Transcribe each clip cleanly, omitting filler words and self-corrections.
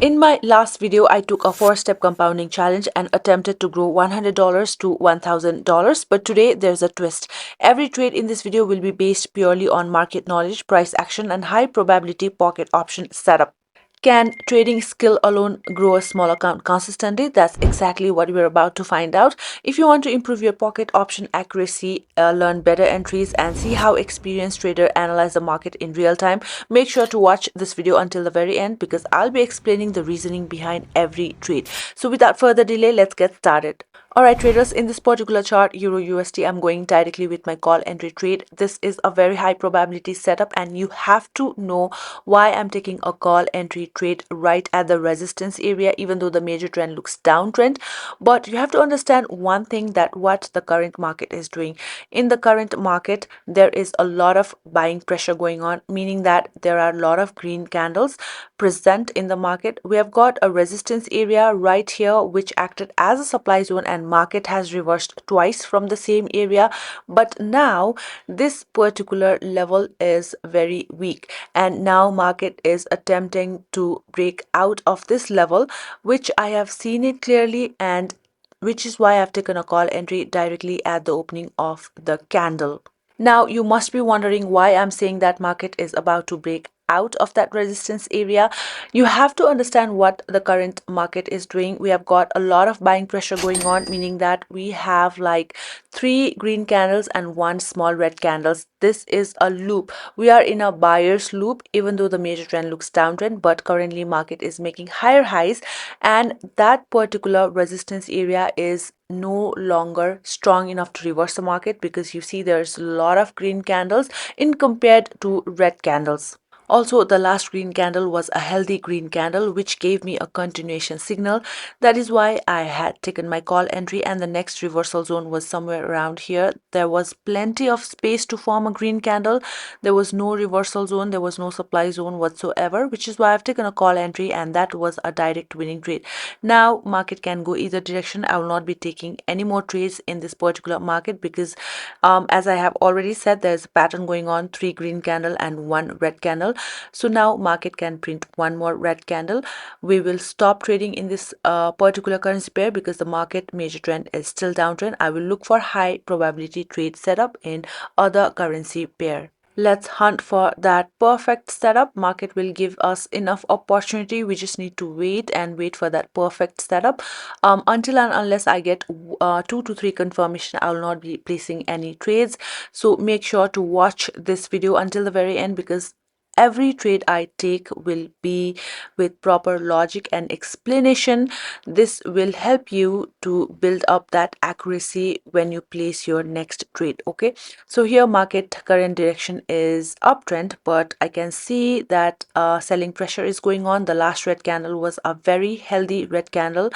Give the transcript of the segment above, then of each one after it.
In my last video, I took a 4-step compounding challenge and attempted to grow $100 to $1,000. But today, there's a twist. Every trade in this video will be based purely on market knowledge, price action, and high probability pocket option setup. Can trading skill alone grow a small account consistently? That's exactly what we're about to find out. If you want to improve your pocket option accuracy, learn better entries, and see how experienced traders analyze the market in real time, make sure to watch this video until the very end because I'll be explaining the reasoning behind every trade. So without further delay, let's get started. Alright traders, in this particular chart, Euro USD, I'm going directly with my call entry trade. This is a very high probability setup and you have to know why I'm taking a call entry trade right at the resistance area, even though the major trend looks downtrend. But you have to understand one thing, that what the current market is doing. In the current market, there is a lot of buying pressure going on, meaning that there are a lot of green candles present in the market. We have got a resistance area right here which acted as a supply zone, and market has reversed twice from the same area. But now this particular level is very weak, and now market is attempting to break out of this level, which I have seen it clearly, and which is why I've taken a call entry directly at the opening of the candle. Now, you must be wondering why I'm saying that market is about to break out of that resistance area. You have to understand what the current market is doing. We have got a lot of buying pressure going on, meaning that we have like 3 green candles and 1 small red candles. This is a loop. We are in a buyer's loop, even though the major trend looks downtrend, but currently market is making higher highs, and that particular resistance area is no longer strong enough to reverse the market, because you see there's a lot of green candles in compared to red candles. Also, the last green candle was a healthy green candle which gave me a continuation signal. That is why I had taken my call entry, and the next reversal zone was somewhere around here. There was plenty of space to form a green candle. There was no reversal zone, there was no supply zone whatsoever, which is why I've taken a call entry, and that was a direct winning trade. Now market can go either direction. I will not be taking any more trades in this particular market because as I have already said, there's a pattern going on, 3 green candle and 1 red candle. So now market can print 1 more red candle. We will stop trading in this particular currency pair because the market major trend is still downtrend. I will look for high probability trade setup in other currency pair. Let's hunt for that perfect setup. Market will give us enough opportunity. We just need to wait and wait for that perfect setup. Until and unless I get 2 to 3 confirmation, I will not be placing any trades. So make sure to watch this video until the very end, because every trade I take will be with proper logic and explanation. This will help you to build up that accuracy when you place your next trade. Okay, so here market current direction is uptrend, but I can see that selling pressure is going on. The last red candle was a very healthy red candle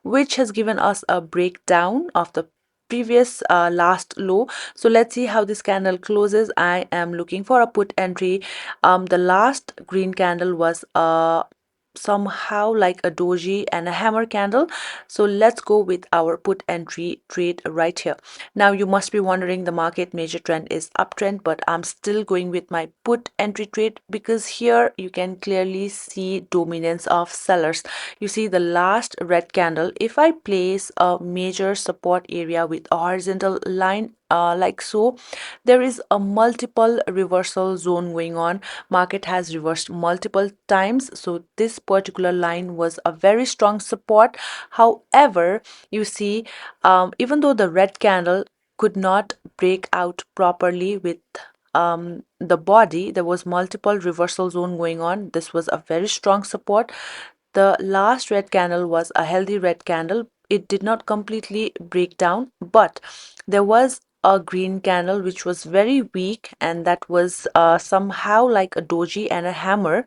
which has given us a breakdown of the previous last low. So let's see how this candle closes. I am looking for a put entry. The last green candle was somehow like a doji and a hammer candle. So let's go with our put entry trade right here. Now you must be wondering, the market major trend is uptrend, but I'm still going with my put entry trade because here you can clearly see dominance of sellers. You see the last red candle, if I place a major support area with a horizontal line like so, there is a multiple reversal zone going on. Market has reversed multiple times, so this particular line was a very strong support. However, you see, even though the red candle could not break out properly with the body, there was multiple reversal zone going on. This was a very strong support. The last red candle was a healthy red candle. It did not completely break down, but there was a green candle which was very weak, and that was somehow like a doji and a hammer,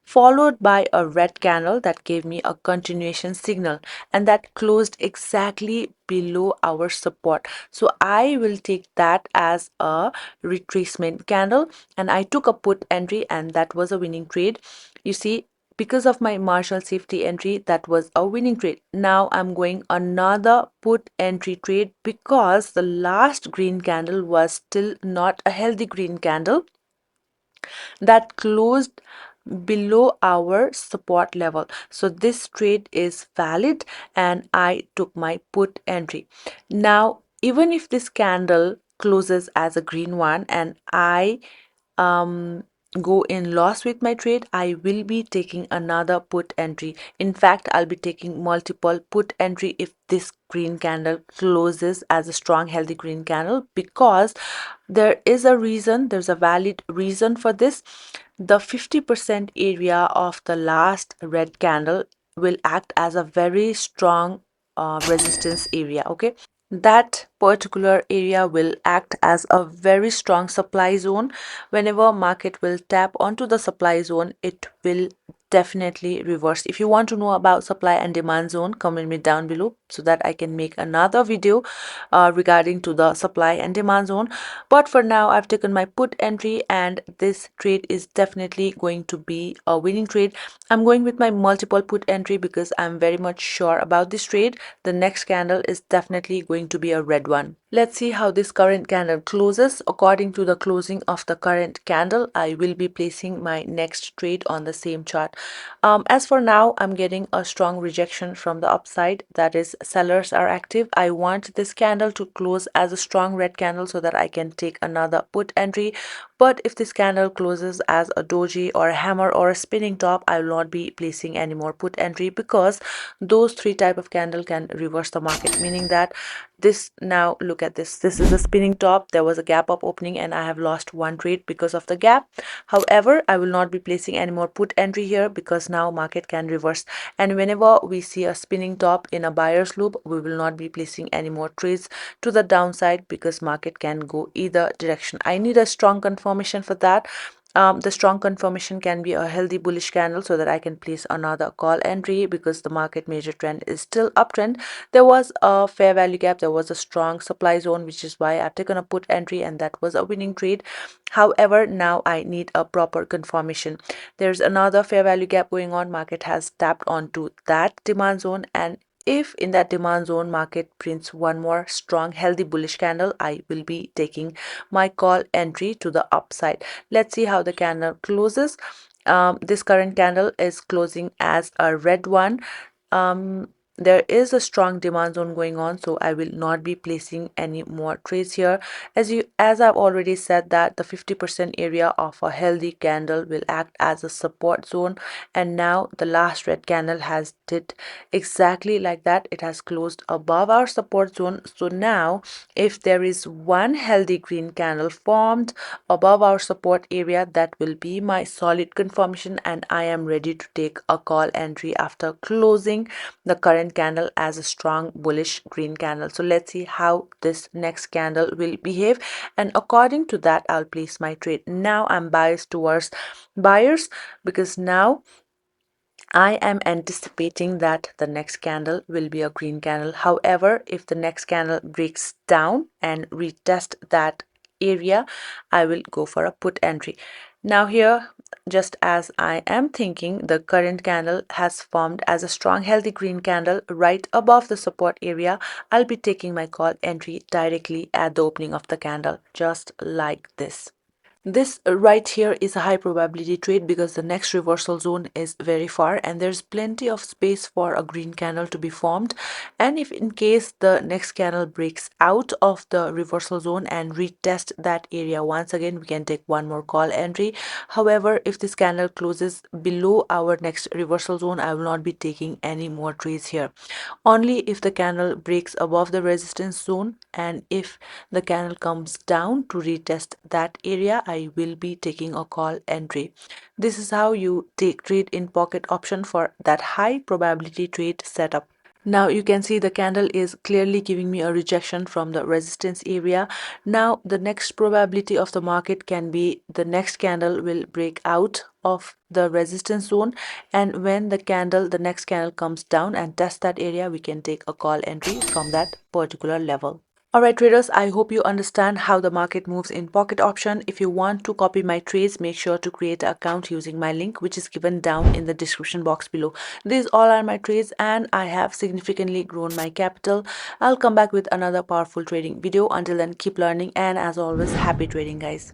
followed by a red candle that gave me a continuation signal, and that closed exactly below our support. So I will take that as a retracement candle, and I took a put entry, and that was a winning trade. You see, because of my Marshall safety entry, that was a winning trade. Now I'm going another put entry trade because the last green candle was still not a healthy green candle that closed below our support level. So this trade is valid and I took my put entry. Now, even if this candle closes as a green one and I um go in loss with my trade, I will be taking another put entry. In fact, I'll be taking multiple put entry if this green candle closes as a strong healthy green candle, because there is a reason, there's a valid reason for this. The 50% area of the last red candle will act as a very strong resistance area. Okay, that particular area will act as a very strong supply zone. Whenever market will tap onto the supply zone, it will definitely reverse. If you want to know about supply and demand zone, comment me down below so that I can make another video regarding to the supply and demand zone. But for now, I've taken my put entry and this trade is definitely going to be a winning trade. I'm going with my multiple put entry because I'm very much sure about this trade. The next candle is definitely going to be a red one. Let's see how this current candle closes. According to the closing of the current candle, I will be placing my next trade on the same chart. As for now, I'm getting a strong rejection from the upside. That is, sellers are active. I want this candle to close as a strong red candle so that I can take another put entry. But if this candle closes as a doji or a hammer or a spinning top, I will not be placing any more put entry because those three type of candle can reverse the market, meaning that this, now look at this is a spinning top. There was a gap up opening and I have lost one trade because of the gap. However, I will not be placing any more put entry here because now market can reverse, and whenever we see a spinning top in a buyer's loop, we will not be placing any more trades to the downside because market can go either direction. I need a strong confirmation for that. The strong confirmation can be a healthy bullish candle so that I can place another call entry because the market major trend is still uptrend. There was a fair value gap, there was a strong supply zone, which is why I've taken a put entry and that was a winning trade. However, now I need a proper confirmation. There's another fair value gap going on. Market has tapped onto that demand zone, and if in that demand zone market prints one more strong healthy bullish candle, I will be taking my call entry to the upside. Let's see how the candle closes. This current candle is closing as a red one. um there is a strong demand zone going on, so I will not be placing any more trades here. As I've already said that the 50% area of a healthy candle will act as a support zone, and now the last red candle has did exactly like that. It has closed above our support zone. So now if there is one healthy green candle formed above our support area, that will be my solid confirmation and I am ready to take a call entry after closing the current candle as a strong bullish green candle. So let's see how this next candle will behave, and according to that I'll place my trade. Now I'm biased towards buyers because now I am anticipating that the next candle will be a green candle. However, if the next candle breaks down and retest that area, I will go for a put entry. Now here, just as I am thinking, the current candle has formed as a strong healthy green candle right above the support area. I'll be taking my call entry directly at the opening of the candle, just like this. This right here is a high probability trade because the next reversal zone is very far and there's plenty of space for a green candle to be formed. And if in case the next candle breaks out of the reversal zone and retest that area once again, we can take one more call entry. However, if this candle closes below our next reversal zone, I will not be taking any more trades here. Only if the candle breaks above the resistance zone and if the candle comes down to retest that area, I will be taking a call entry. This is how you take trade in pocket option for that high probability trade setup. Now you can see the candle is clearly giving me a rejection from the resistance area. Now the next probability of the market can be the next candle will break out of the resistance zone, and when the next candle comes down and tests that area, we can take a call entry from that particular level. Alright traders, I hope you understand how the market moves in pocket option. If you want to copy my trades, make sure to create an account using my link which is given down in the description box below. These all are my trades and I have significantly grown my capital. I'll come back with another powerful trading video. Until then, keep learning and as always, happy trading guys.